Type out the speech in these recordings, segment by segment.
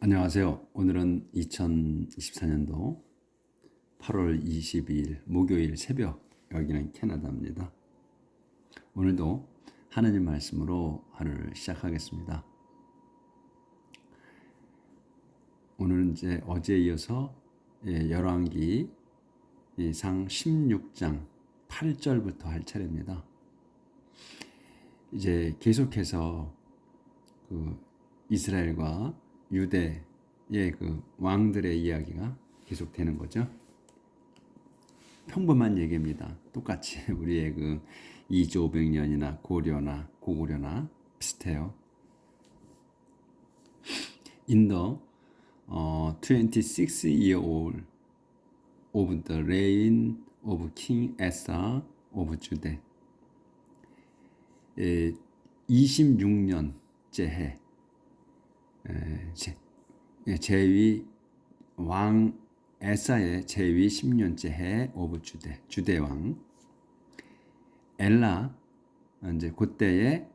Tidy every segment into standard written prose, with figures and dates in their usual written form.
안녕하세요. 오늘은 2024년도 8월 22일 목요일 새벽, 여기는 캐나다입니다. 오늘도 하나님 말씀으로 하루를 시작하겠습니다. 오늘은 이제 어제에 이어서 열왕기 상 16장 8절부터 할 차례입니다. 이제 계속해서 그 이스라엘과 유대의 그 왕들의 이야기가 계속되는 거죠. 평범한 얘기입니다. 똑같이 우리의 그 2조500년이나 고려나 고구려나 비슷해요. In the 26-year-old of the reign of King Asa of Judah, 26년째 해, 제위 왕 에사의 제위 10년째 해 오브 주대 왕 엘라, 이제 그때의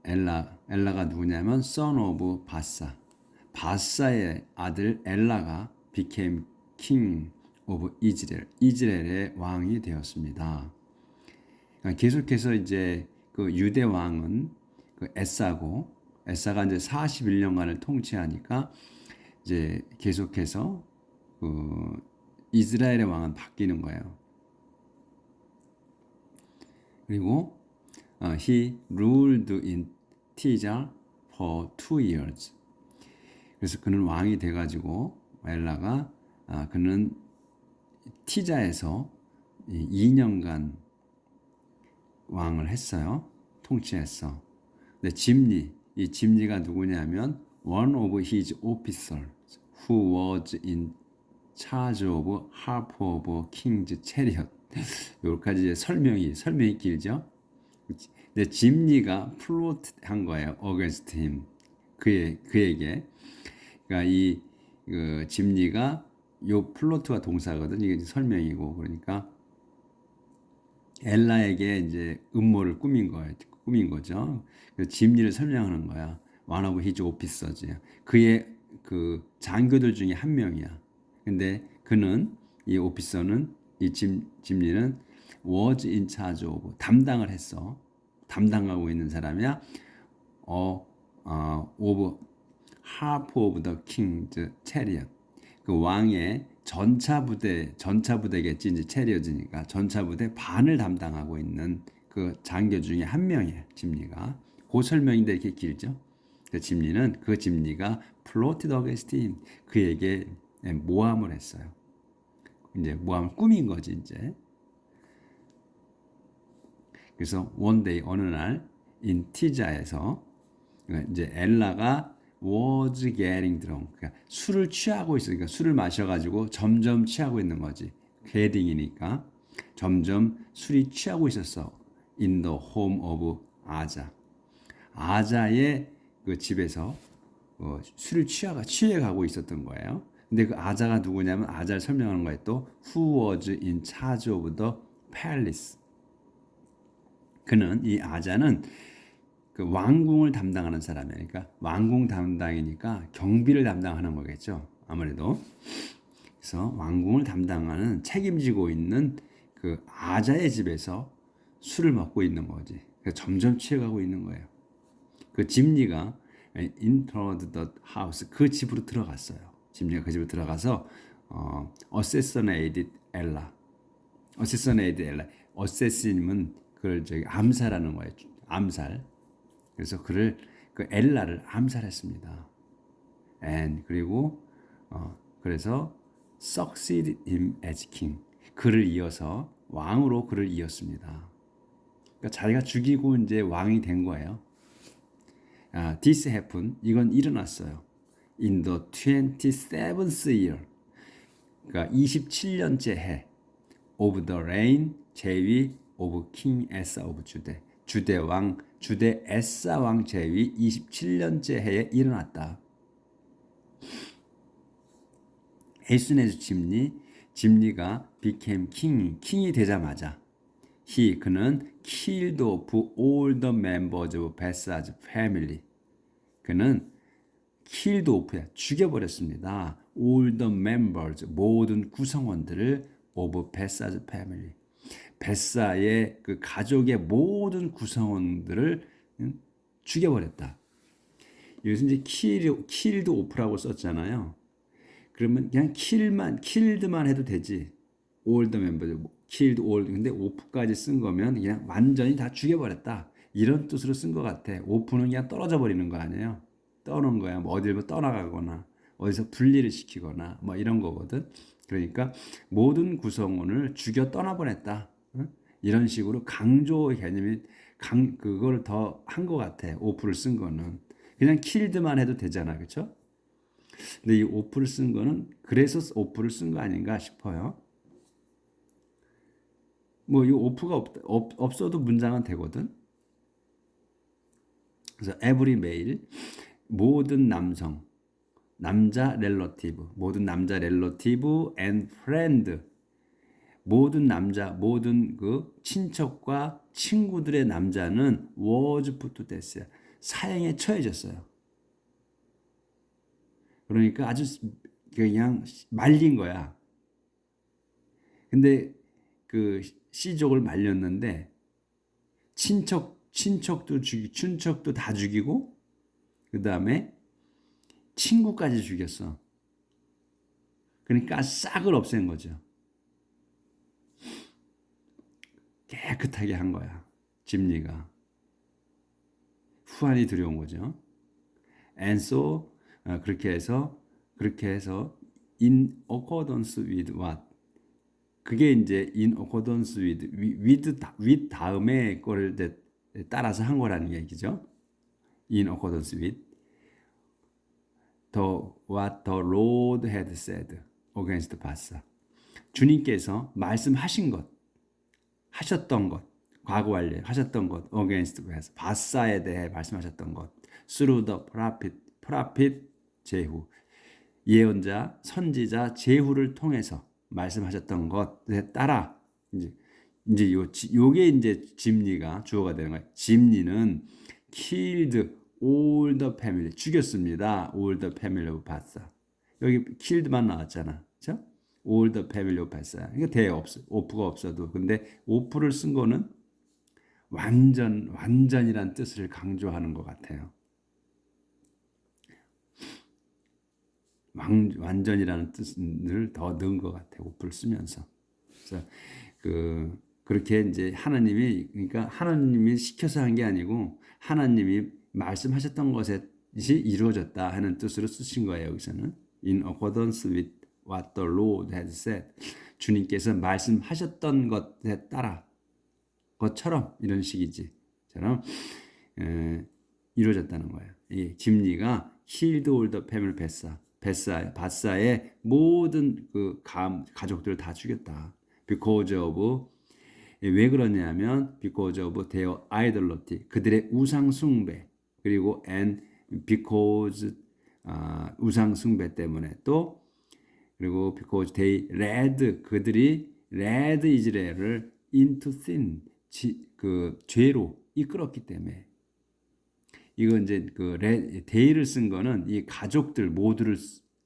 엘라가 누구냐면 son of 바사의 아들 엘라가 became king of 이스라엘의 왕이 되었습니다. 그러니까 계속해서 이제 그 유대 왕은 그 에사가 이제 41년간을 통치하니까 이제 계속해서 그 이스라엘의 왕은 바뀌는 거예요. 그리고 he ruled in Tija for 2 years. 그래서 그는 왕이 돼가지고 엘라가 그는 티자에서 2년간 왕을 했어요. 통치했어. 근데 이 짐니가 누구냐면 one of his officers who was in charge of half of king's chariot. 여기까지 설명이 길죠. 근데 짐니가 플롯한 거예요. against him. 그에게. 그러니까 그 짐니가 요 플로트가 동사거든. 이게 설명이고, 그러니까 엘라에게 이제 음모를 꾸민 거죠. 그래서 짐니를 설명하는 거야. one of his officers. 그의 그 장교들 중에 한 명이야. 근데 그는 이 오피서는 이 짐리는 was in charge of 담당을 했어. 담당하고 있는 사람이야. of half of the king's chariot. 그 왕의 전차 부대겠지. 이제 체리어즈니까 전차 부대 반을 담당하고 있는 그 장교 중에 한 명이에요. 짐리가. 그 설명인데 이렇게 길죠. 그 짐리가 plotted against him. 그에게 모함을 했어요. 이제 모함을 꾸민 거지 이제. 그래서 one day 어느 날 in 티자에서 이제 엘라가 was getting drunk. 그러니까 술을 취하고 있으니까 술을 마셔가지고 점점 취하고 있는 거지. 게딩이니까 점점 술이 취하고 있었어. In the home of 아자의 그 집에서 술을 취해 가고 있었던 거예요. 근데 그 아자가 누구냐면 아자를 설명하는 거예요. 또 who was in charge of the palace. 이 아자는 그 왕궁을 담당하는 사람이에요. 그러니까 왕궁 담당이니까 경비를 담당하는 거겠죠. 아무래도. 그래서 왕궁을 담당하는 책임지고 있는 그 아자의 집에서 술을 먹고 있는 거지. 그래서 점점 취해가고 있는 거예요. 그 짐리가 entered the house, 그 집으로 들어갔어요. 짐리가 그 집으로 들어가서 assassinated Ella. assassin은 그걸 암살하는 거예요. 암살. 그래서 그 엘라를 암살했습니다. 그리고 그래서 succeeded him as king. 왕으로 그를 이었습니다. 그러니까 자기가 죽이고 이제 왕이 된 거예요. This happened. 이건 일어났어요. In the 27th year. 그러니까 27년째 해. Of the reign, 제위 of King Asa of Judah. 주대 에사 왕 제위 27년째 해에 일어났다. 에스네즈 짐리가 became 킹이 되자마자 그는 killed off all the members of Basa's family. 그는 killed off야 죽여버렸습니다. all the members 모든 구성원들을 of Bessa's family. 베사의 그 가족의 모든 구성원들을 죽여버렸다. 여기서 이제 killed off라고 썼잖아요. 그러면 그냥 killed만 해도 되지. all the members, killed all. 근데 off까지 쓴 거면 그냥 완전히 다 죽여버렸다. 이런 뜻으로 쓴 것 같아. off는 그냥 떨어져 버리는 거 아니에요. 떠는 거야. 뭐 어디를 떠나가거나 어디서 분리를 시키거나 뭐 이런 거거든. 그러니까 모든 구성원을 죽여 떠나보냈다. 응? 이런 식으로 강조 개념이 그걸 더 한 것 같아. off를 쓴 거는 그냥 killed만 해도 되잖아, 그렇죠? 근데 이 off를 쓴 거는 그래서 off를 쓴 거 아닌가 싶어요. 뭐 이 off가 없어도 문장은 되거든. 그래서 every male 모든 남자 relative 모든 남자 relative and friend 모든 그 친척과 친구들의 남자는 was put to death야. 사형에 처해졌어요. 그러니까 아주 그냥 말린 거야. 근데 그 씨족을 말렸는데 친척도 다 죽이고 그 다음에 친구까지 죽였어. 그러니까 싹을 없앤 거죠. 깨끗하게 한 거야. 집리가. 후환이 들여온 거죠. And so 그렇게 해서 in accordance with what 그게 이제 in accordance with 다음에 거를 이제 따라서 한 거라는 얘기죠. in accordance with what the Lord had said against Bassa. 주님께서 말씀하신 것, 하셨던 것, 과거 완료 하셨던 것 against 바사에 대해 말씀하셨던 것 through the prophet 제후 예언자 선지자 제후를 통해서 말씀하셨던 것에 따라 이제 요게 이제 집리가 주어가 되는 거예요. 집리는 killed all the family 죽였습니다. all the family of 바사. 여기 killed만 나왔잖아. 그렇죠? all the family of 바사. 이거 off가 없어도 근데 off를 쓴 거는 완전이란 뜻을 강조하는 것 같아요. 완전이라는 뜻을 더 넣은 것 같아요. off를 쓰면서. 그래서 그렇게 이제 그러니까 하나님이 시켜서 한 게 아니고 하나님이 말씀하셨던 것이 이루어졌다 하는 뜻으로 쓰신 거예요. 여기서는 in accordance with what the Lord had said. 주님께서 말씀하셨던 것에 따라 것처럼 이런 식이지. 처럼 이루어졌다는 거예요. 이 집리가 killed all the family 바사의 모든 그 가족들을 다 죽였다. because of 왜 그러냐면 because of their idolatry 그들의 우상 숭배 그리고 and because 우상 숭배 때문에 또 그리고 because they 그들이 led 이스라엘을 into sin 그 죄로 이끌었기 때문에 이거 이제 데이를 쓴 거는 이 가족들 모두를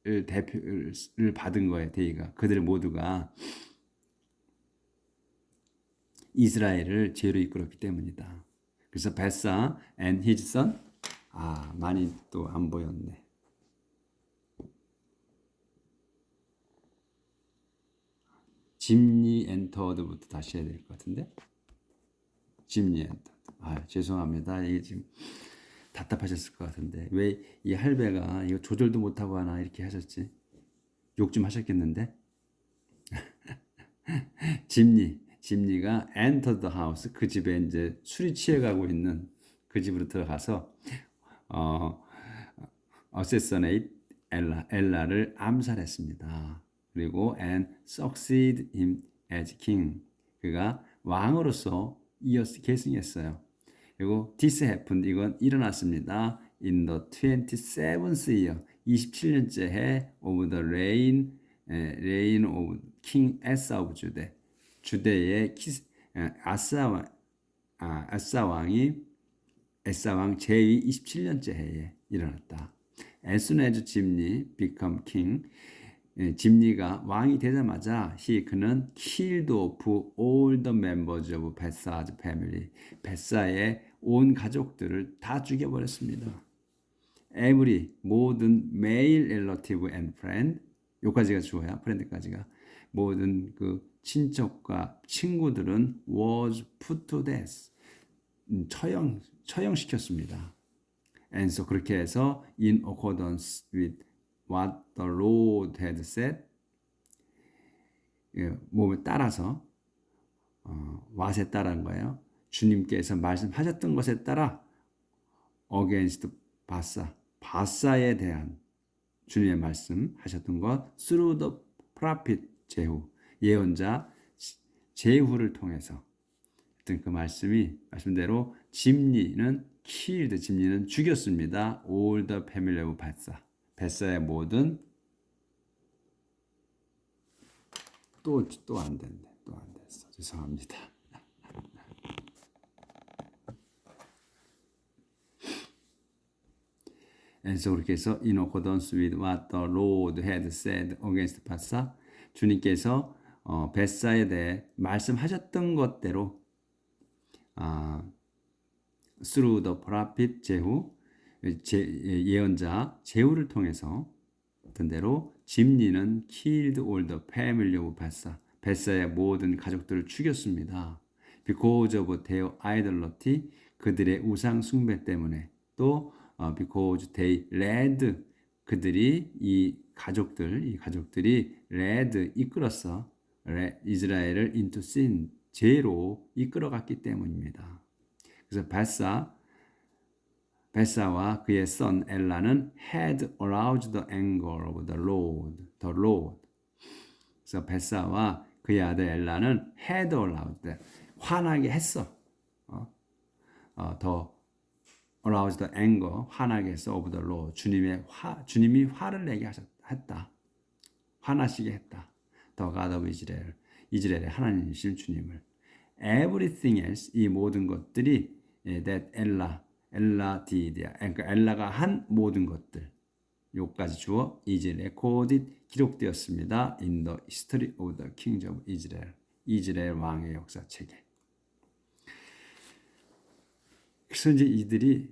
대표를 받은 거예요. 데이가 그들 모두가 이스라엘을 죄로 이끌었기 때문이다. 그래서 베사 and his son 많이 또 안 보였네. 짐니 엔터드부터 다시 해야 될 것 같은데 짐니 엔터드. 죄송합니다. 이게 지금 답답하셨을 것 같은데 왜 이 할배가 이거 조절도 못하고 하나 이렇게 하셨지? 욕 좀 하셨겠는데? 짐니가 entered the house 그 집에 이제 술이 취해가고 있는 그 집으로 들어가서 assassinate 엘라를 암살했습니다. 그리고 and succeed him as king 그가 왕으로서 계승했어요. 그리고 this happened 이건 일어났습니다. in the 27th year 27년째 해 of the reign of king Asa of Judah 주대의 아싸 왕 제2 27년째 해에 일어났다. As soon as 짐니 become king, 짐니가 왕이 되자마자 그는 killed off all the members of Bessa's family. 베사의 온 가족들을 다 죽여버렸습니다. Every 모든 male relative and friend, 요까지가 주어야 friend까지가 모든 그 친척과 친구들은 was put to death. 처형시켰습니다. And so 그렇게 해서 in accordance with what the Lord had said, 몸을 따라서 what에 따른 거예요. 주님께서 말씀하셨던 것에 따라 against 바사에 대한 주님의 말씀하셨던 것 through the prophet 제후, 예언자 제후를 통해서 그 말씀대로 짐니는 죽였습니다. all the family of 베사의 모든 또 안 됐네. 또 안 됐어. 죄송합니다. 그래서 그렇게 해서 in accordance with what the Lord had said against 베사, 주님께서 베사에 대해 말씀하셨던 것대로 through the prophet 제후, 예언자 제후를 통해서 어떤 대로 짐니는 killed all the family of 베사의 모든 가족들을 죽였습니다. Because of their idolatry, 그들의 우상 숭배 때문에, 또 because they led, 그들이 이 가족들이 led 이끌었어 이스라엘을 into sin, 죄로 이끌어갔기 때문입니다. 그래서 베사와 그의 son 엘라는 had aroused the anger of the Lord. 그래서 베사와 그의 아들 엘라는 had aroused, 화나게 했어. 더 aroused the anger, 화나게 했어 of the Lord. 주님이 화를 내게 했다. 화나시게 했다. The God of Israel, 이스라엘의 하나님이신 주님을. Everything else, 이 모든 것들이 that 엘라 did, 그러니까 엘라가 한 모든 것들, 요까지 주어 is recorded, 기록되었습니다. in the history of the kings of Israel, 이스라엘 왕의 역사책에. 그래서 이제 이들이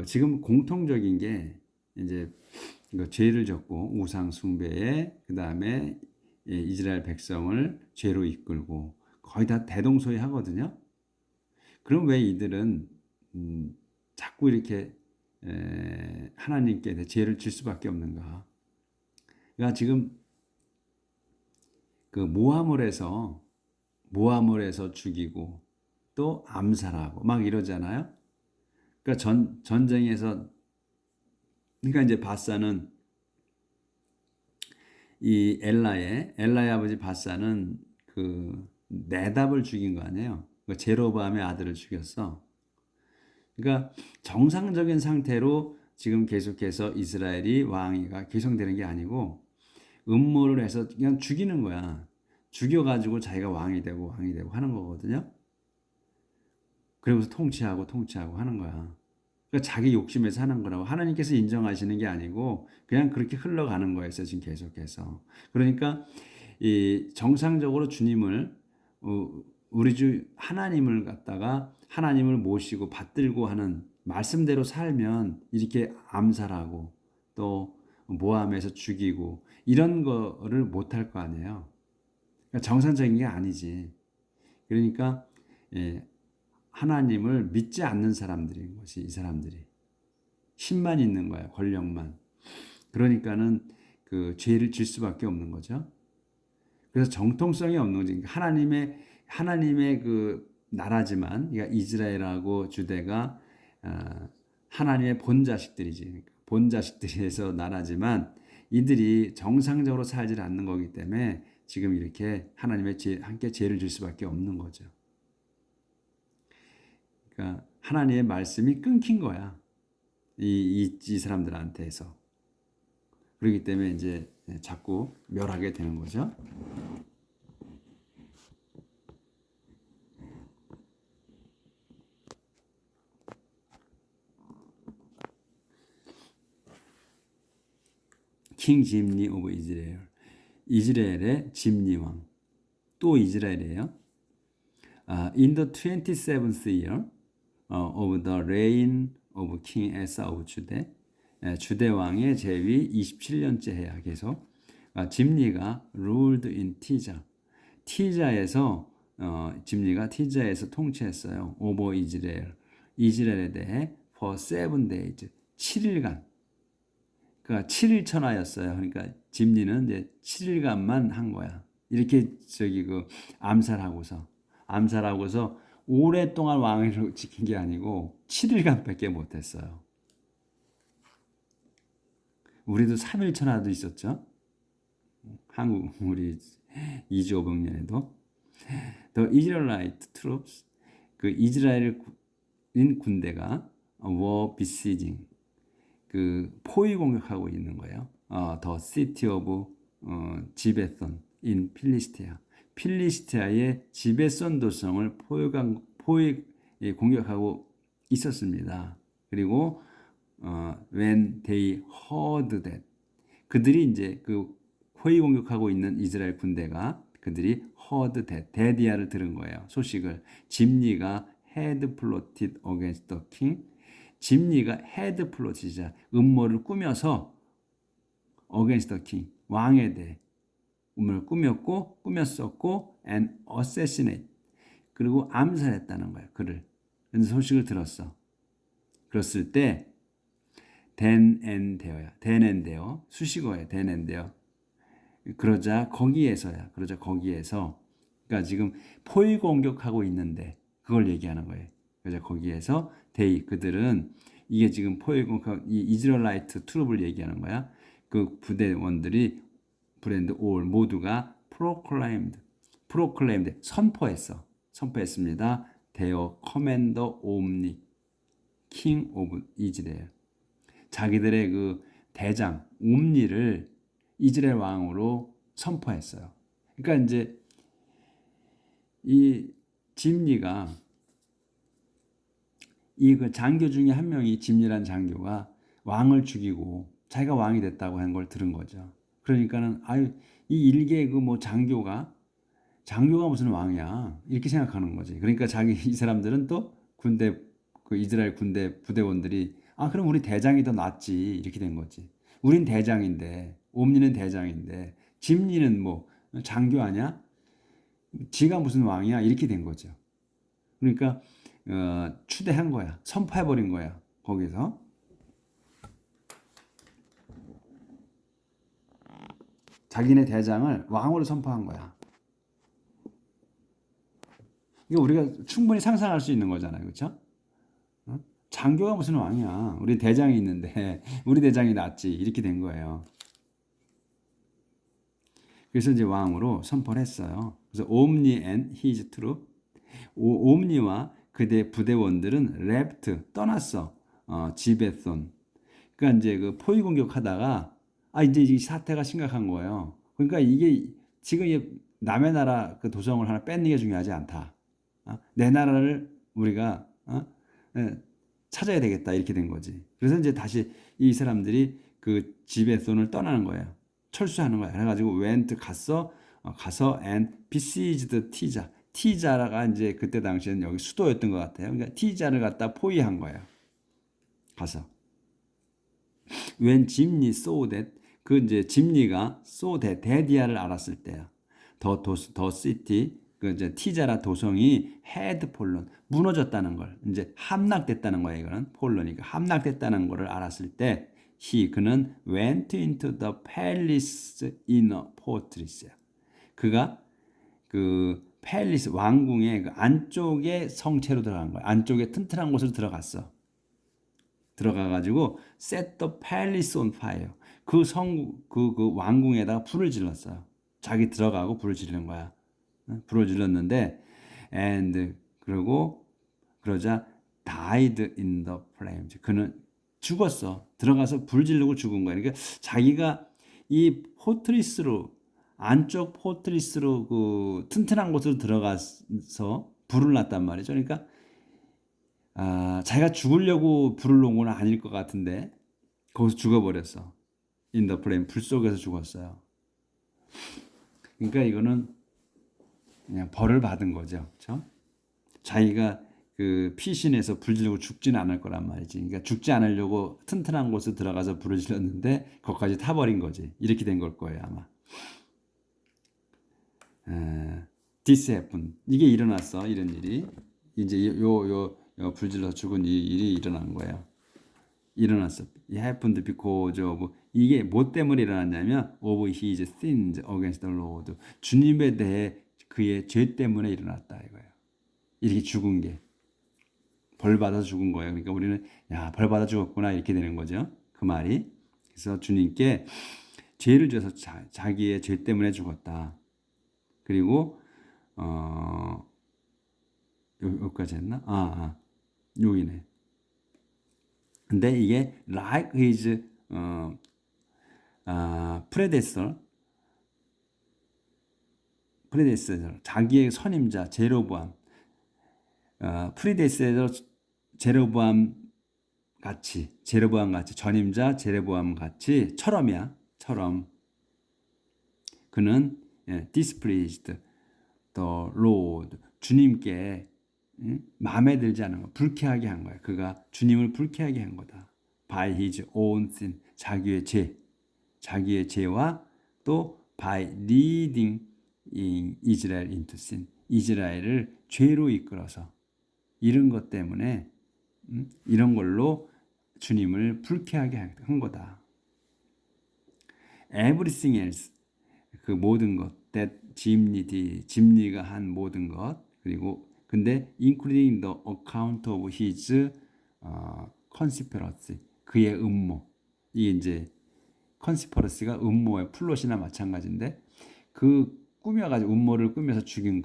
지금 공통적인 게 이제 죄를 졌고 우상 숭배에, 그 다음에 이스라엘 백성을 죄로 이끌고 거의 다 대동소이하거든요. 그럼 왜 이들은 자꾸 이렇게 하나님께 죄를 질 수밖에 없는가? 그러니까 지금 그 모함을 해서 죽이고 또 암살하고 막 이러잖아요. 그러니까 전쟁에서, 그러니까 이제 바사는 이 엘라의 아버지 바사는 그 네답을 죽인 거 아니에요. 제로보암의 아들을 죽였어. 그러니까 정상적인 상태로 지금 계속해서 이스라엘이 왕위가 계승되는 게 아니고 음모를 해서 그냥 죽이는 거야. 죽여가지고 자기가 왕이 되고 하는 거거든요. 그러면서 통치하고 하는 거야. 그러니까 자기 욕심에서 하는 거라고. 하나님께서 인정하시는 게 아니고 그냥 그렇게 흘러가는 거였어요. 지금 계속해서. 그러니까 이 정상적으로 주님을, 우리 주 하나님을 갖다가 하나님을 모시고 받들고 하는 말씀대로 살면 이렇게 암살하고 또 모함해서 죽이고 이런 거를 못할 거 아니에요. 그러니까 정상적인 게 아니지. 그러니까 하나님을 믿지 않는 사람들인 것이, 이 사람들이 힘만 있는 거야, 권력만. 그러니까는 그 죄를 질 수밖에 없는 거죠. 그래서 정통성이 없는 거지. 하나님의 그 나라지만, 그러니까 이스라엘하고 주대가 하나님의 본자식들이지. 본자식들에서 나라지만 이들이 정상적으로 살지 않는 거기 때문에 지금 이렇게 함께 죄를 질 수밖에 없는 거죠. 그러니까 하나님의 말씀이 끊긴 거야. 이 사람들한테서. 그렇기 때문에 이제 자꾸 멸하게 되는 거죠. king 짐니 오브 이스라엘. 이스라엘의 짐니 왕. 또 이스라엘이에요. In the 27th year of the reign of King Asa of Judah. 주대 왕의 제위 27년째 해야 계속. 짐니가 ruled in 티자. 티자에서 짐니가 티자에서 통치했어요. over 이스라엘. 이스라엘에 대해 for 7 days. 7일간. 그러니까 7일 천하였어요. 그러니까 짐니는 이제 7일간만 한 거야. 이렇게 암살하고서 오랫동안 왕위를 지킨 게 아니고 7일간밖에 못했어요. 우리도 3일 천하도 있었죠. 한국 우리 이주오병년에도 The Israelite troops 그 이스라엘인 군대가 were besieging 그 포위 공격하고 있는 거예요. The city of 지베손 in 필리스티아. 필리스티아의 지베손 도성을 포위 공격하고 있었습니다. 그리고 when they heard that 그들이 이제 그 포위 공격하고 있는 이스라엘 군대가 그들이 heard that 데디아를 들은 거예요. 소식을 짐니가 had plotted against the king. 짐니가 had plotted 음모를 꾸며서 against the king 왕에 대해 음모를 꾸몄었고 and assassinate 그리고 암살했다는 거예요. 그를. 그래서 소식을 들었어. 그랬을 때 then and there야. then and there 수식어예요. then and there. 그러자 거기에서 그러니까 지금 포위 공격하고 있는데 그걸 얘기하는 거예요. 그러자 거기에서 그들은 이게 지금 포위 공격 이 이스라엘라이트 트룹을 얘기하는 거야. 그 부대원들이 브랜드 올 모두가 proclaimed 선포했습니다. Their commander omni king of Israel. 자기들의 그 대장 옴니를 이스라엘 왕으로 선포했어요. 그러니까 이제 이 짐니가 이 그 장교 중에 한 명이 짐니라는 장교가 왕을 죽이고 자기가 왕이 됐다고 한 걸 들은 거죠. 그러니까는 이 일개 그 뭐 장교가 무슨 왕이야 이렇게 생각하는 거지. 그러니까 이 사람들은 또 군대 그 이스라엘 군대 부대원들이 그럼 우리 대장이 더 낫지 이렇게 된 거지. 우린 대장인데 옴니는 대장인데 짐니는 뭐 장교 아니야? 지가 무슨 왕이야? 이렇게 된 거죠. 그러니까 추대한 거야. 선포해버린 거야. 거기서. 자기네 대장을 왕으로 선포한 거야. 이거 우리가 충분히 상상할 수 있는 거잖아요. 그렇죠? 장교가 무슨 왕이야. 우리 대장이 있는데 우리 대장이 낫지. 이렇게 된 거예요. 그래서 이제 왕으로 선포를 했어요. 그래서 옴니 and his troop 옴니와 그대 부대원들은 left 떠났어. 지베손. 그러니까 이제 그 포위 공격하다가 이제 이 사태가 심각한 거예요. 그러니까 이게 지금 남의 나라 그 도성을 하나 뺏는 게 중요하지 않다. 내 나라를 우리가 찾아야 되겠다 이렇게 된 거지. 그래서 이제 다시 이 사람들이 그 지베손을 떠나는 거예요. 철수하는 거야. 그래가지고 went 가서 and besieged 티자. 티자가 이제 그때 당시에는 여기 수도였던 것 같아요. 그러니까 티자를 갖다 포위한 거예요. 가서. when 짐니 saw that 그 이제 짐니가 saw that 데디아를 알았을 때야. 더 시티 그 이제 티자라 도성이 had fallen 무너졌다는 걸 이제 함락됐다는 거예요. 이거는 폴로니까 함락됐다는 거를 알았을 때 그는 went into the palace inner fortress야. 그가 그 팰리스 왕궁의 그 안쪽에 성체로 들어간 거야. 안쪽에 튼튼한 곳으로 들어갔어. 들어가가지고 set the palace on fire. 그 왕궁에다가 불을 질렀어요. 자기 들어가고 불을 지르는 거야. 불을 질렀는데 and 그러자 died in the flames. 그는 죽었어. 들어가서 불 지르고 죽은 거야. 그러니까 자기가 이 안쪽 포트리스로 그 튼튼한 곳으로 들어가서 불을 놨단 말이죠. 그러니까 자기가 죽으려고 불을 놓은 건 아닐 것 같은데 거기서 죽어버렸어. in the flame. 불 속에서 죽었어요. 그러니까 이거는 그냥 벌을 받은 거죠. 그렇죠? 자기가 그 피신해서 불 지르고 죽지는 않을 거란 말이지. 그러니까 죽지 않으려고 튼튼한 곳에 들어가서 불을 질렀는데 거기까지 타버린 거지. 이렇게 된 걸 거예요 아마. This happened. 이게 일어났어. 이런 일이. 이제 요 불질러 죽은 이 일이 일어난 거예요. 일어났어. It happened because of 이게 뭐 때문에 일어났냐면 of his sins against the Lord. 주님에 대해 그의 죄 때문에 일어났다 이거예요. 이렇게 죽은 게 벌 받아서 죽은 거예요. 그러니까 우리는 야, 벌 받아 죽었구나 이렇게 되는 거죠. 그 말이. 그래서 주님께 죄를 져서 자기의 죄 때문에 죽었다. 그리고 여기까지 했나? 여기네. 근데 이게 like his predecessor 자기의 선임자 제로보암 predecessor 제로보암 같이 전임자 제로보암 같이 처럼 그는 displeased the Lord 주님께 마음에 들지 않은 거 불쾌하게 한 거야. 그가 주님을 불쾌하게 한 거다. by his own sin 자기의 죄와 또 by leading Israel into sin 이스라엘을 죄로 이끌어서 이런 것 때문에 이런 걸로 주님을 불쾌하게 한 거다. Everything else 그 모든 것 that 짐니가 한 모든 것 그리고 근데 including the account of his conspiracy 그의 음모 이게 이제 conspiracy가 음모의 플롯이나 마찬가지인데 그 꾸며가지고 음모를 꾸며서 죽인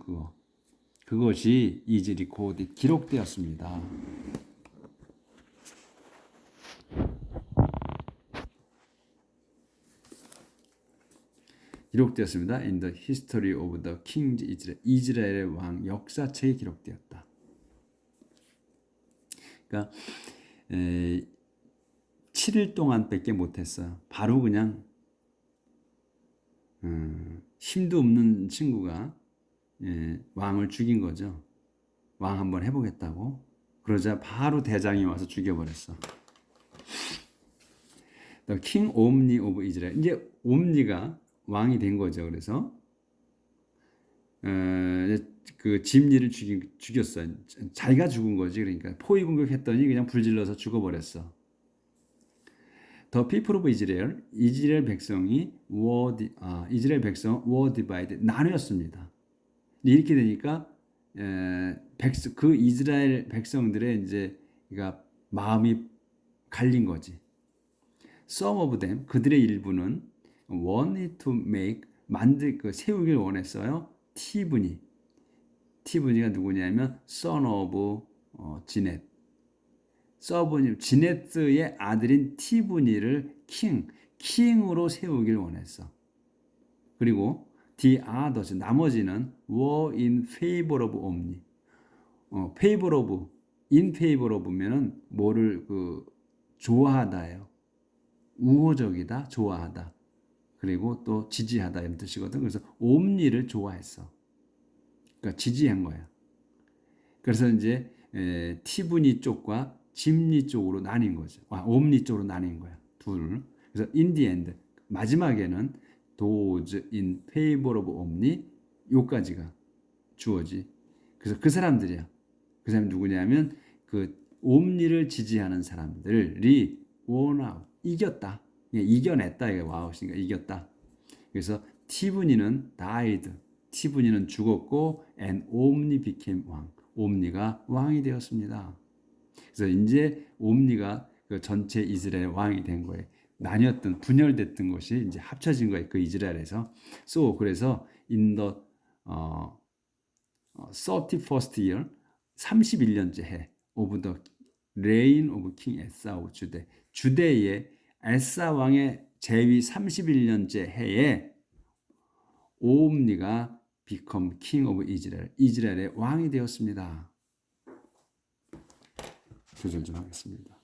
그것이 is recorded 기록되었습니다. 기록되었습니다. In the history of the kings Israel. 이스라엘의 왕 역사책에 기록되었다. 그러니까 7일 동안밖에 못했어요. 바로 그냥 힘도 없는 친구가 왕을 죽인 거죠. 왕 한번 해보겠다고. 그러자 바로 대장이 와서 죽여버렸어. The King Omni of Israel. 이제 옴니가 왕이 된 거죠. 그래서 그 짐니를 죽였어요. 자기가 죽은 거지. 그러니까 포위 공격했더니 그냥 불질러서 죽어버렸어. The people of Israel, 이스라엘 백성이 이스라엘 백성 were divided 나뉘었습니다. 이렇게 되니까 그 이스라엘 백성들의 이제 그러니까 마음이 갈린 거지. Some of them 그들의 일부는 wanted to make 세우길 원했어요. 티브니가 누구냐면 son of 지넷. 지넷의 아들인 티브니를 킹으로 세우길 원했어. 그리고 the others 나머지는 were in favor of omni. in favor of면은 뭐를 좋아하다예요. 우호적이다, 좋아하다. 그리고 또 지지하다 이런 뜻이거든. 그래서 옴니를 좋아했어. 그러니까 지지한 거야. 그래서 이제 티브니 쪽과 짐니 쪽으로 나뉜 거죠. 옴니 쪽으로 나뉜 거야. 둘. 그래서 in the end 마지막에는 those in favor of omni 요까지가 주어지. 그래서 그 사람들이야. 그 사람이 누구냐면 그 옴니를 지지하는 사람들이 won out 이겼다. 이겨냈다. 이게 와우시니까 이겼다. 그래서 티브니는 died. 티브니는 죽었고 and 옴니 became 왕. 옴니가 왕이 되었습니다. 그래서 이제 옴니가 그 전체 이스라엘 왕이 된 거예요. 나뉘었던 분열됐던 것이 이제 합쳐진 거예요. 그 이스라엘에서. 그래서 in the 31st year 31년째 해 of the reign of King 에사우 주대의 에사 왕의 재위 31년째 해에 옴니가 become king of Israel 이스라엘의 왕이 되었습니다. 조절 좀 하겠습니다.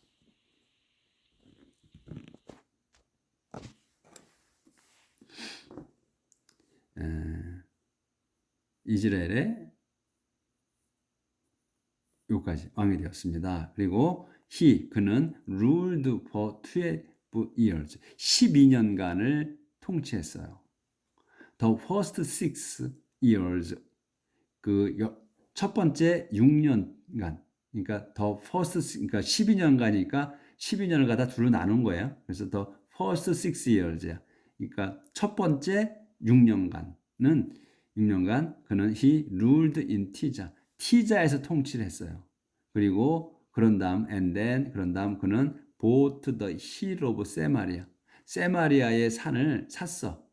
이스라엘의 요까지 왕이 되었습니다. 그리고 그는 ruled for 12 years. 12년간을 통치했어요. The first 6 years. 첫 번째 6년간. 그러니까 the first 그러니까 12년간이니까 12년을 갖다 둘로 나눈 거예요. 그래서 the first 6 years야. 그러니까 첫 번째 6년간 그는 he ruled in Tiza. 티자에서 통치를 했어요. 그리고 그런 다음 그는 bought the hill of Samaria. 세마리아의 산을 샀어.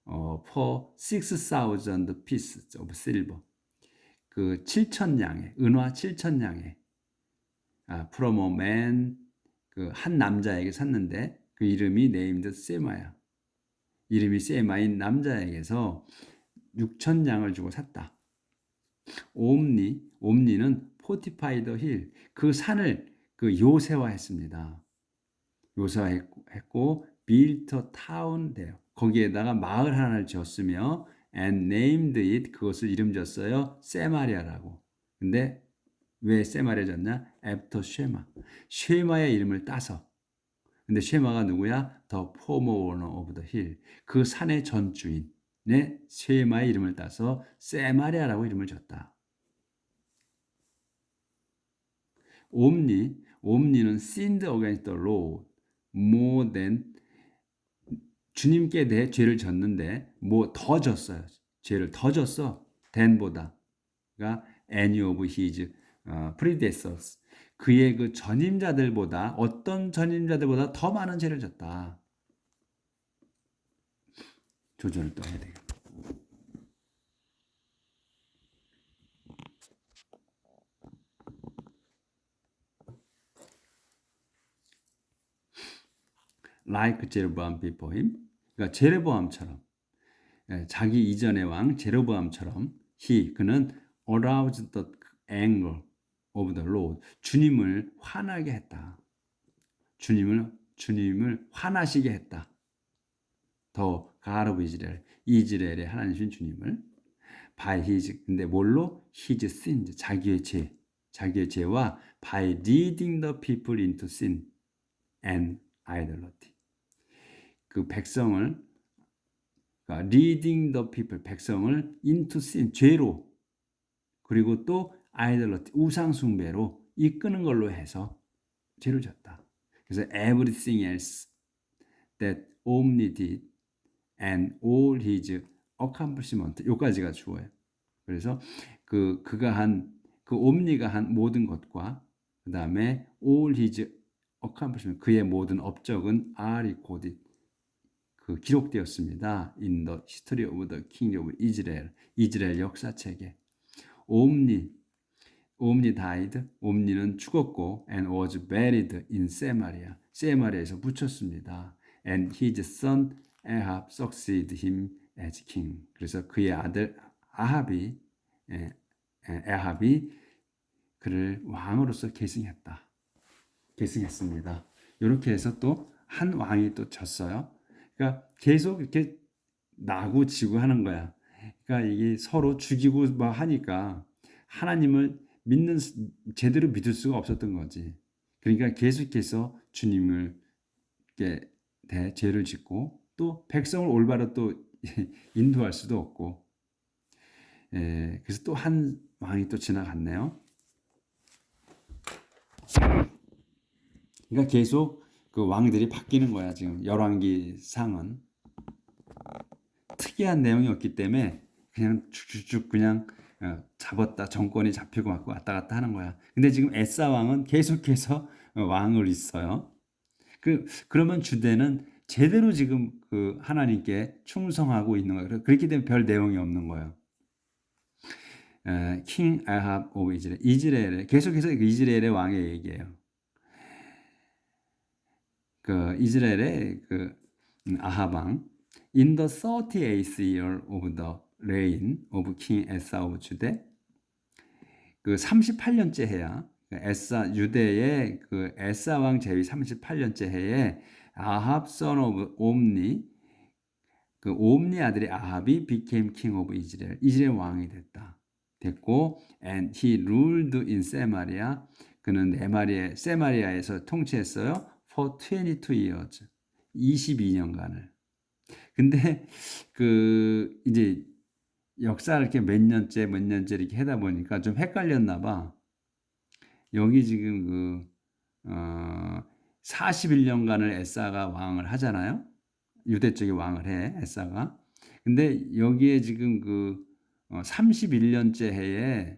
for 6,000 pieces of silver. 그 7,000냥의 은화 7,000냥의 from a man 그 한 남자에게 샀는데 그 이름이 named 세마야. 이름이 세마인 남자에게서 6,000냥을 주고 샀다. 옴니는 fortified hill 그 산을 그 요새화했습니다. 요새화했고 built a town there. 거기에다가 마을 하나를 지었으며 and named it 그것을 이름 지었어요. 세마리아라고. 근데 왜 세마리아 졌냐? after 쉐마의 이름을 따서. 근데 쉐마가 누구야? The former owner of the hill. 그 산의 전주인의 쉐마의 이름을 따서 세마리아라고 이름을 줬다. 옴니는 sinned against the Lord more than 주님께 대해 죄를 졌는데 뭐 더 졌어요. 죄를 더 졌어. than보다. 그러니까 any of his predecessors. 그의 그 전임자들보다 어떤 전임자들보다 더 많은 죄를 졌다. 조절을 또 해야 되겠다. like 제로보암 before him. 그러니까 제로보암처럼 자기 이전의 왕 제로보암처럼 그는 aroused the anger of the Lord. 주님을 화나게 했다. 주님을 화나시게 했다. 더 God of Israel. 이스라엘의 하나님이신 주님을 by his 근데 뭘로 his sins 자기의 죄와 by leading the people into sin and idolatry. 그 백성을 그러니까 leading the people 백성을 into sin 죄로 그리고 또 idolatry 우상 숭배로 이끄는 걸로 해서 죄를 졌다. 그래서 everything else that Omni did and all his accomplishment 요까지가 주어요. 그래서 그가 한 그 옴니가 한 모든 것과 그 다음에 all his accomplishment 그의 모든 업적은 are recorded 그 기록되었습니다. In the history of the king of Israel 이스라엘 역사책에 옴니 died 옴니는 죽었고 and was buried in Samaria 세마리아에서 묻혔습니다. And his son Ahab succeeded him as king. 그래서 그의 아들 아합이 그를 왕으로서 계승했습니다. 이렇게 해서 또 한 왕이 또 졌어요. 그러니까 계속 이렇게 나고 지고 하는 거야. 그러니까 이게 서로 죽이고 막 하니까 하나님을 제대로 믿을 수가 없었던 거지. 그러니까 계속해서 주님을 죄를 짓고 또 백성을 올바로 또 인도할 수도 없고, 그래서 또 한 왕이 또 지나갔네요. 그러니까 계속 그 왕들이 바뀌는 거야. 지금 열왕기 상은 특이한 내용이 없기 때문에 그냥 쭉쭉쭉 그냥 잡았다 정권이 잡히고 막 왔다 갔다 하는 거야. 근데 지금 에사 왕은 계속해서 왕을 있어요. 그러면 주대는 제대로 지금 그 하나님께 충성하고 있는 거예요. 그렇기 때문에 별 내용이 없는 거예요. 킹 아합 오브 이스라엘 계속해서 이스라엘의 왕의 얘기예요. 그 이스라엘의 그 아합 왕 in the 38th year of the reign of King Asa of Judah 그 38년째 해야 유대의 그 에사 왕 제위 38년째 해에 아합 son of 옴니 그 옴니 아들이 아합이 became king of Israel. 이스라엘 왕이 됐고 and he ruled in Samaria. 그는 세마리아에서 통치했어요. for 22 years. 22년간을. 근데 그 이제 역사를 이렇게 몇 년째 이렇게 하다 보니까 좀 헷갈렸나 봐. 여기 지금 그 41년간을 에사가 왕을 하잖아요. 유대 쪽에 왕을 해, 에사가. 근데 여기에 지금 그 31년째 해에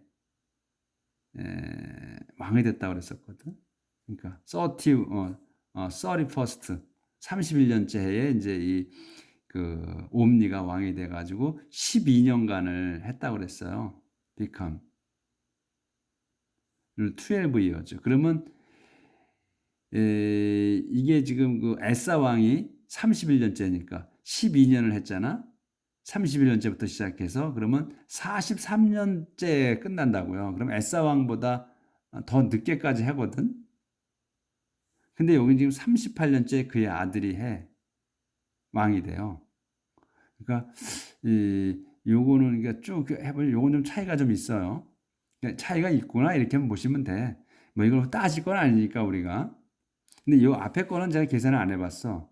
왕이 됐다고 그랬었거든. 그러니까 31st 31년째 해에 이제 이 그 옴니가 왕이 돼 가지고 12년간을 했다고 그랬어요. become 12 years. 그러면 이게 지금 그 에사 왕이 31년째니까 12년을 했잖아. 31년째부터 시작해서 그러면 43년째 끝난다고요. 그럼 에사 왕보다 더 늦게까지 하거든. 근데 여기 지금 38년째 그의 아들이 왕이 돼요. 그러니까 요거는 그러니까 쭉 해볼 요건 좀 차이가 좀 있어요. 그러니까 차이가 있구나 이렇게 보시면 돼. 뭐 이걸 따질 건 아니니까 우리가. 근데 요 앞에 거는 제가 계산을 안 해봤어.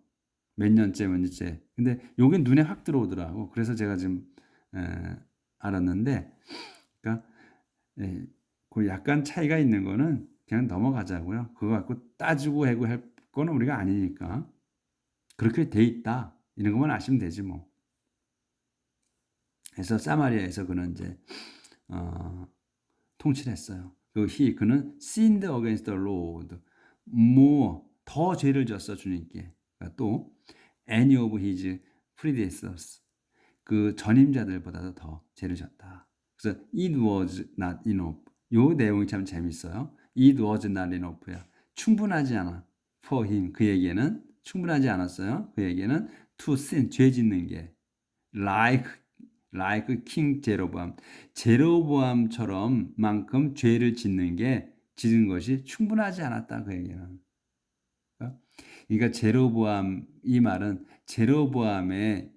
몇 년째. 근데 요게 눈에 확 들어오더라고. 그래서 제가 지금 알았는데, 그러니까 그 약간 차이가 있는 거는 그냥 넘어가자고요. 그거 갖고 따지고 해고 할 거는 우리가 아니니까. 그렇게 돼 있다. 이런 것만 아시면 되지 뭐. 그래서 사마리아에서 그는 이제 통치를 했어요. 그는 sinned against the Lord. 더 죄를 졌어 주님께. 그러니까 또 any of his predecessors. 그 전임자들보다도 더 죄를 졌다. 그래서 it was not enough. 요 내용이 참 재밌어요. it was not enough야. 충분하지 않아. for him. 그에게는 충분하지 않았어요. 그에게는 to sin. 죄 짓는 게. like king 제로보암처럼 만큼 죄를 짓는 것이 충분하지 않았다 그에게는. 그러니까 제로보암 이 말은 제로보암의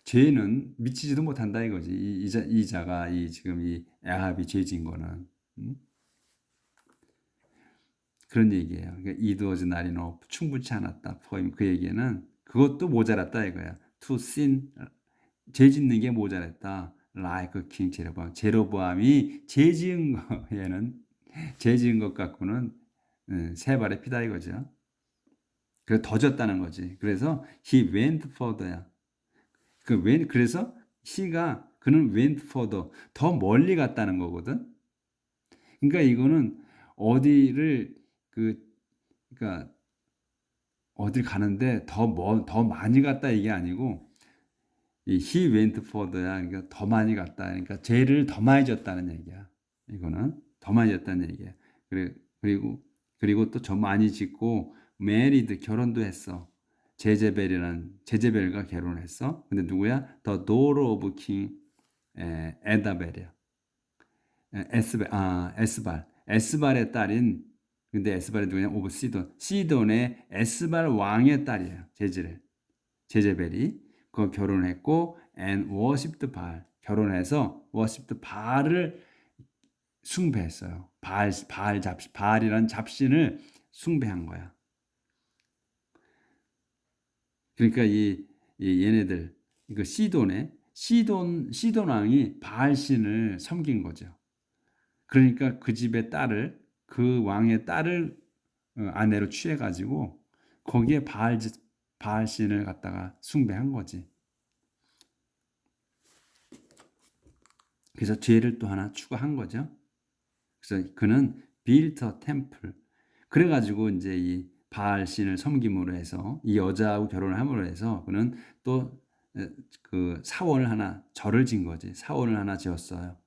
죄는 미치지도 못한다 이거지. 이 자가 지금 이 아합이 죄 진 거는 그런 얘기예요. 그러니까 it was not enough. 충분치 않았다. for him 그에게는 그것도 모자랐다 이거야. to sin 죄 짓는 게 모자랐다. like king 제로보암이 죄 지은 거에는 죄 지은 것 갖고는 세 발의 피다 이거죠. 그래서 더 졌다는 거지. 그래서 he went further야. 그래서 그는 went further 더 멀리 갔다는 거거든. 그러니까 이거는 어디를 그러니까 어딜 가는데 더 많이 갔다 이게 아니고 he went further야. 그러니까 더 많이 갔다. 그러니까 죄를 더 많이 졌다는 얘기야. 이거는 더 많이 졌다는 얘기야. 그리고 또 더 많이 짓고 married 결혼도 했어. 제제벨과 결혼했어. 근데 누구야? The daughter of King 에다벨이야. 에스발의 딸인 근데 에스발이 누구냐? 오브 시돈의 에스발 왕의 딸이에요. 제제벨이 그 결혼했고 and worshipped 결혼해서 worshipped 바알을 숭배했어요. 바알이라는 잡신을 숭배한 거야. 그러니까 얘네들 이거 시돈 왕이 바알신을 섬긴 거죠. 그러니까 그 집의 딸을 그 왕의 딸을 아내로 취해 가지고 거기에 바알신을 갖다가 숭배한 거지. 그래서 죄를 또 하나 추가한 거죠. 그래서 그는 built a temple. 그래 가지고 이제 이 바알신을 섬김으로 해서 이 여자하고 결혼을 함으로 해서 그는 또 그 절을 진 거지. 사원을 하나 지었어요.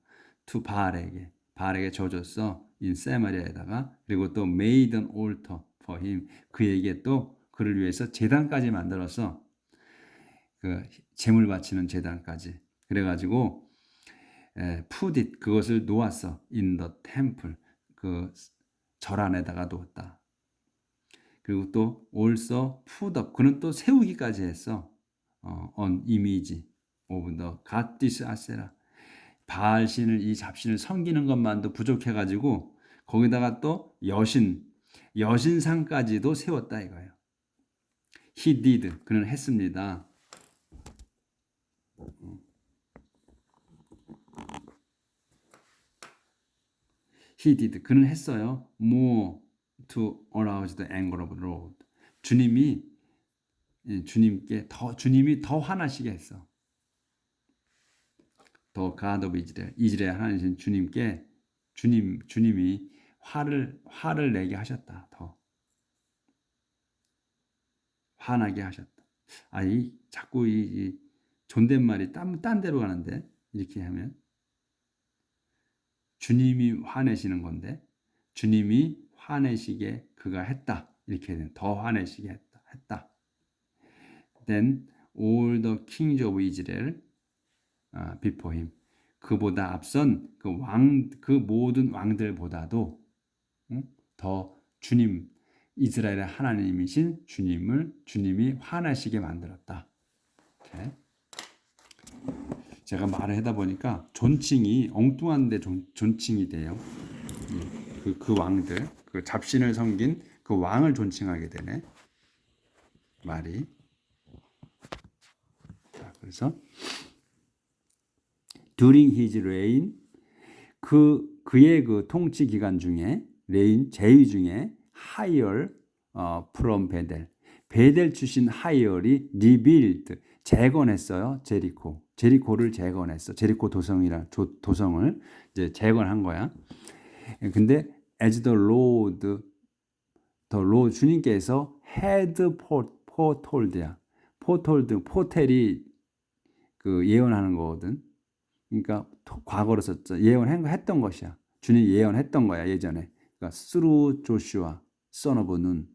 to 바알에게 져줬어. in 세마리아에다가. 그리고 또 made an altar for him. 그에게 또 그를 위해서 제단까지 만들어서 그 제물 바치는 제단까지. 그래 가지고 put it 그것을 놓았어. in the temple. 그 절 안에다가 놓았다. 그리고 또 also put up 그는 또 세우기까지 했어. on image of the goddess 아세라. 바알 신을 이 잡신을 섬기는 것만도 부족해가지고 거기다가 또 여신상까지도 세웠다 이거예요. He did. 그는 했습니다. He did. 그는 했어요. More to arouse the anger of the Lord. 주님이 더 화나시게 했어. 더 God of Israel. 이스라엘 하나님 주님께 주님이 화를 내게 하셨다. 더 화나게 하셨다. 자꾸 이 존댓말이 딴 데로 가는데 이렇게 하면 주님이 화내시는 건데 주님이 화내시게 그가 했다. 이렇게 되는 더 화내시게 했다. Then all the kings of Israel before him. 그보다 앞선 그 모든 왕들보다도 더 이스라엘의 하나님이신 주님이 화나시게 만들었다. 이렇게. 제가 말을 하다 보니까 존칭이 엉뚱한데 존칭이 돼요. 그 왕들, 그 잡신을 섬긴 그 왕을 존칭하게 되네. 말이. 자, 그래서 during his reign 그의 그 통치 기간 중에 제위 중에 하이얼 from 베델 출신 하이얼이 rebuild 재건했어요. 제리코를 재건했어. 제리코 도성을 이제 재건한 거야. 근데 as the Lord 주님께서 had foretold야. 포텔이 그 예언하는 거거든. 그러니까 과거로 썼죠. 예언했던 것이야. 주님 예언했던 거야 예전에. 그러니까 through Joshua, son of Nun.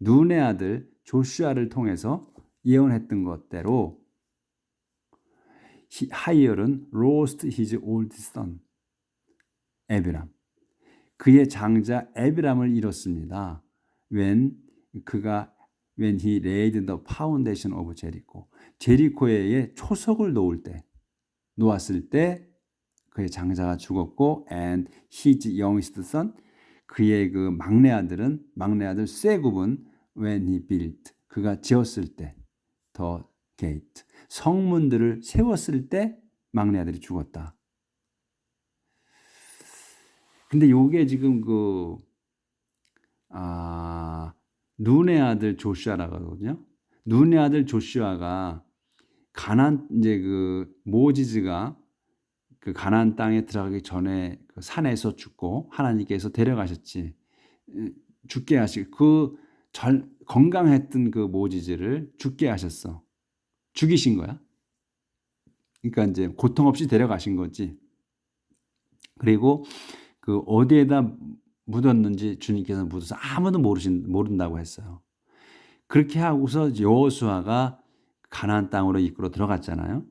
눈의 아들 조슈아를 통해서 예언했던 것대로 하이얼은 lost his old son 에비람. 그의 장자 에비람을 잃었습니다. when he laid the foundation of Jericho. 제리코에 초석을 놓았을 때 그의 장자가 죽었고 and his youngest son 그의 그 막내 아들 세굽은 when he built 그가 지었을 때 the gate 성문들을 세웠을 때 막내 아들이 죽었다. 근데 요게 지금 눈의 아들 조슈아라고 하거든요. 눈의 아들 조슈아가 이제 모지즈가 그 가나안 땅에 들어가기 전에 그 산에서 죽고 하나님께서 데려가셨지. 죽게 하시고 건강했던 그 모지즈를 죽게 하셨어. 죽이신 거야. 그러니까 이제 고통 없이 데려가신 거지. 그리고 그 어디에다 묻었는지 주님께서 묻어서 아무도 모른다고 했어요. 그렇게 하고서 여호수아가 가나안 땅으로 이끌어 들어갔잖아요.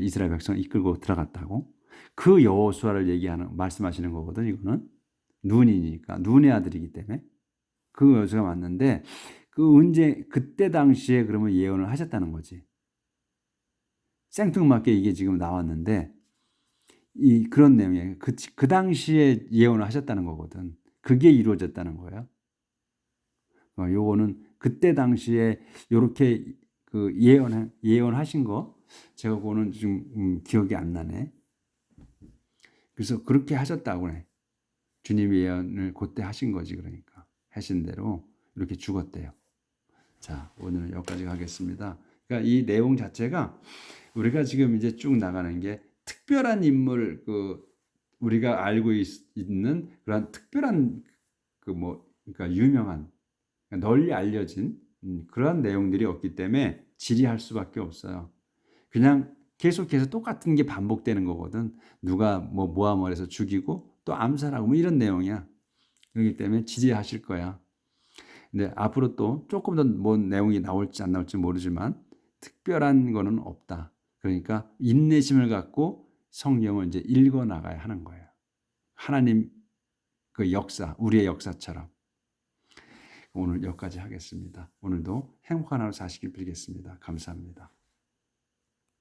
이스라엘 백성을 이끌고 들어갔다고. 그 여호수아를 말씀하시는 거거든. 이거는 눈이니까 눈의 아들이기 때문에 그 여호수아가 맞는데 그때 당시에 그러면 예언을 하셨다는 거지. 생뚱맞게 이게 지금 나왔는데 그런 내용이에요. 그 당시에 예언을 하셨다는 거거든. 그게 이루어졌다는 거예요. 요거는 그때 당시에 요렇게 그 예언하신 거 제가 그거는 지금 기억이 안 나네. 그래서 그렇게 하셨다고 해. 주님 예언을 그때 하신 거지. 그러니까 하신 대로 이렇게 죽었대요. 자, 오늘은 여기까지 하겠습니다. 그러니까 이 내용 자체가 우리가 지금 이제 쭉 나가는 게 특별한 인물 우리가 알고 있는 그런 특별한 그러니까 유명한 널리 알려진 그러한 내용들이 없기 때문에 지리할 수밖에 없어요. 그냥 계속해서 똑같은 게 반복되는 거거든. 누가 모함을 해서 죽이고 또 암살하고 이런 내용이야. 그렇기 때문에 지지하실 거야. 근데 앞으로 또 조금 더 뭔 내용이 나올지 안 나올지 모르지만 특별한 거는 없다. 그러니까 인내심을 갖고 성경을 이제 읽어 나가야 하는 거예요. 하나님 그 역사, 우리의 역사처럼. 오늘 여기까지 하겠습니다. 오늘도 행복한 하루 사시길 빌겠습니다. 감사합니다.